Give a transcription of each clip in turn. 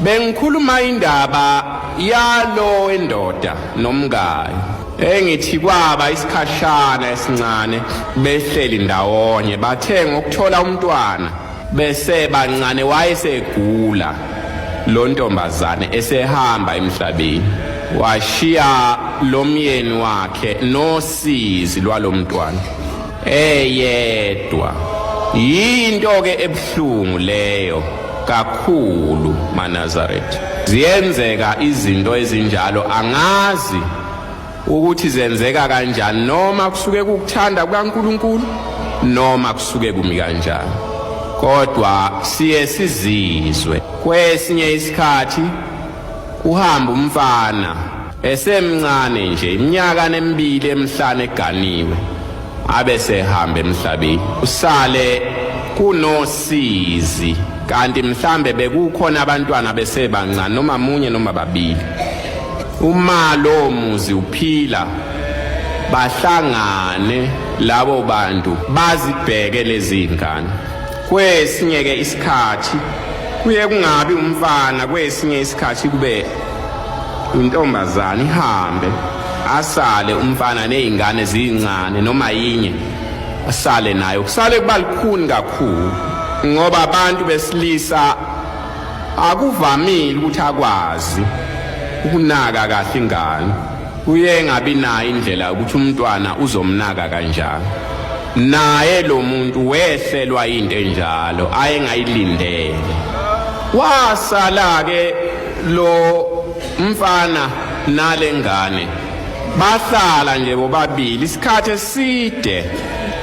Bengikhuluma indaba yalo endoda nomngane. Engithi kwaba isikhashana esincane behleli ndawonye bathe ngokuthola umntwana bese bancane wayesegula lo ntombazane esehamba emhlabeni washiya lo myeni wakhe nosizi lwalomntwana eyedwa. Yinto ke ebuhlungu leyo kakhulu maNazaretha. Ziyenzeka izinto ezinjalo, angazi ukuthi zenzeka kanjani, noma kusuke kukuthanda kukaNkulunkulu noma kusuke kumi kanjani, kodwa siye sizizwe. Kwesinye isikhathi uhamba umfana esemncane nje iminyaka emibili emihlanu eganiwe abese hamba emhlabeni, usale kunosizi, kanti mhlambe bekukhona abantwana bese bancane noma munye noma babili. Uma lo muzi uphila bahlangane labo bantu bazibheke lezi ngane. Kwesinye ke isikhathi kuye kungabi umfana, kwesinye isikhathi kube intombazane ihambe, asale umfana nezingane zincane noma yinye asale nayo. Kusale kuba lukhuni kakhulu ngoba abantu besilisa akuvamile ukuthi akwazi ukunaka kahle ingane. Kuye ngabi nayo indlela ukuthi umntwana uzomnaka kanjani. Naye lo muntu wehlelwa into enjalo ayengayilindele. Wasala ke lo mfana nalengane bahlala nje bobabili isikhathi eside,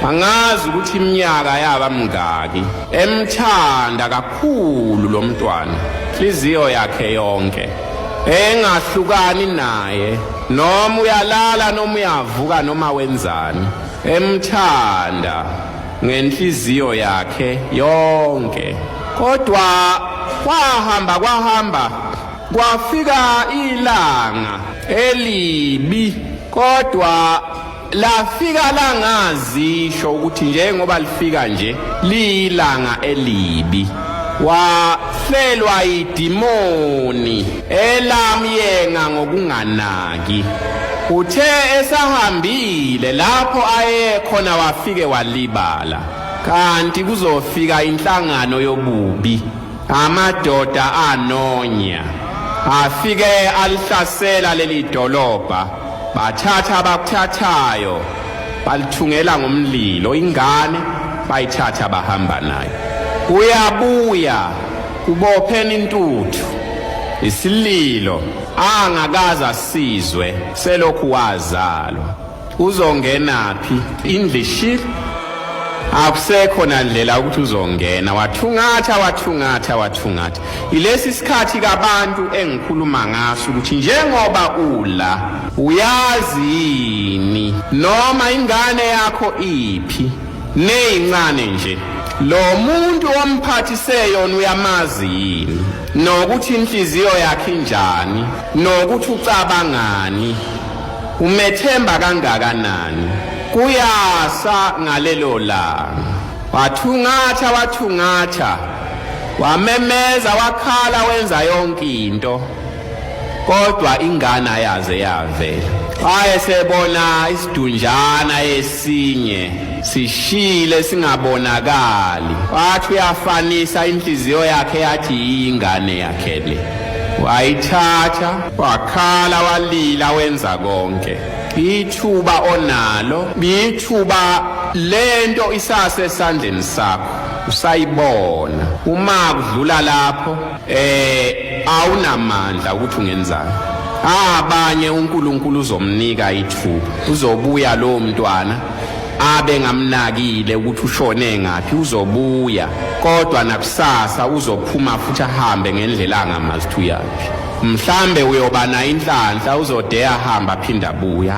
angazi ukuthi iminyaka yaba mingaki. Emthanda kakhulu lo mntwana, inhliziyo yakhe yonke, engahlukani naye, noma uyalala noma uyavuka noma wenzani, emthanda ngenhliziyo yakhe yonke. Kodwa kwahamba kwafika ilanga elibi, kodwa lafika langazisho ukuthi njengoba lifika nje lilanga elibi. Wahlelwa idimoni elamyenga ngokunganaki. Uthe esahambile lapho ayekhona wafike walibala, kanti kuzofika inhlangano yobubi, amadoda anonya afike alihlasela leli dolobha, bathatha abakuthathayo balithungela ngomlilo, ingane bayithatha bahamba nayo. Uyabuya kubophena intuthu, isililo angakaza sizwe selokhu wazalwa. Uzongenaphi indlishile? Akusekho nandlela ukuthi uzongena. Wathungatha. Ilesi sikhathi kabantu engikhuluma ngaso ukuthi njengoba ula uyazi yini noma ingane yakho iphi neyincane nje, lo muntu omphathise yona uyamazi yini, nokuthi inhliziyo yakhe injani, nokuthi ucabangani, umethemba kangakanani. Kuyasa ngalelo langa. Wathungatha, wamemeza, wakhala, wenza yonke into, kodwa ingane ayaze yavela. Wayesebona isidunjana esinye sishile singabonakali, wathi uyafanisa inhliziyo yakhe yathi ingane yakhe le. Wayithatha, wakhala, walila, wenza konke. Ithuba onalo bithuba lento isase esandleni sakho, usayibona. Uma kudlula lapho awunamandla ukuthi ungenzani. Abanye uNkulunkulu uzomnika ithuba, uzobuya lo mntwana abe ngamnakile ukuthi ushone ngapi, uzobuya, kodwa nakusasa uzophuma futhi ahambe ngendlela angamazi uyapi. Mhlambe uyobana inhlanhla, uzodeya hamba phinda buya,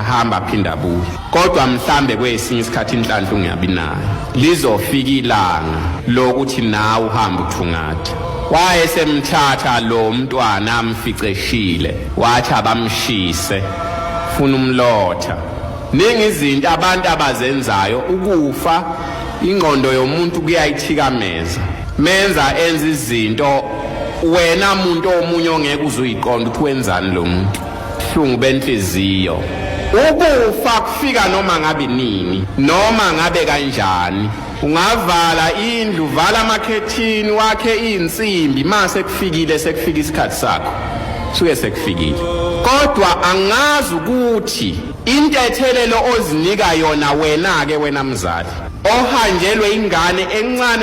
kodwa mhlambe kwesinye isikhathi inhlanhla ungabi nayo. Lizofika ilanga lokuthi nawe uhamba uthungatha. Wayesemthatha lo mntwana amficeshile, wathi abamshise, funa umlotha. Ningi izinto abantu abazenzayo, ukufa ingqondo yomuntu kuyayithikameza, menza enza izinto wena muntu omunye ongeke uzuyiqonda ukuthi wenzani lo muntu hlungu benhliziyo ukufa kufika noma ngabe nini noma ngabe kanjani ungavala indlu vala amakhethini wakhe insimbi mase kufikile sekufika isikhathi sakho suke sekufikile kodwa angazi ukuthi intethelelo ozinika yona wena ke wena mzali ohanjelwe ingane encane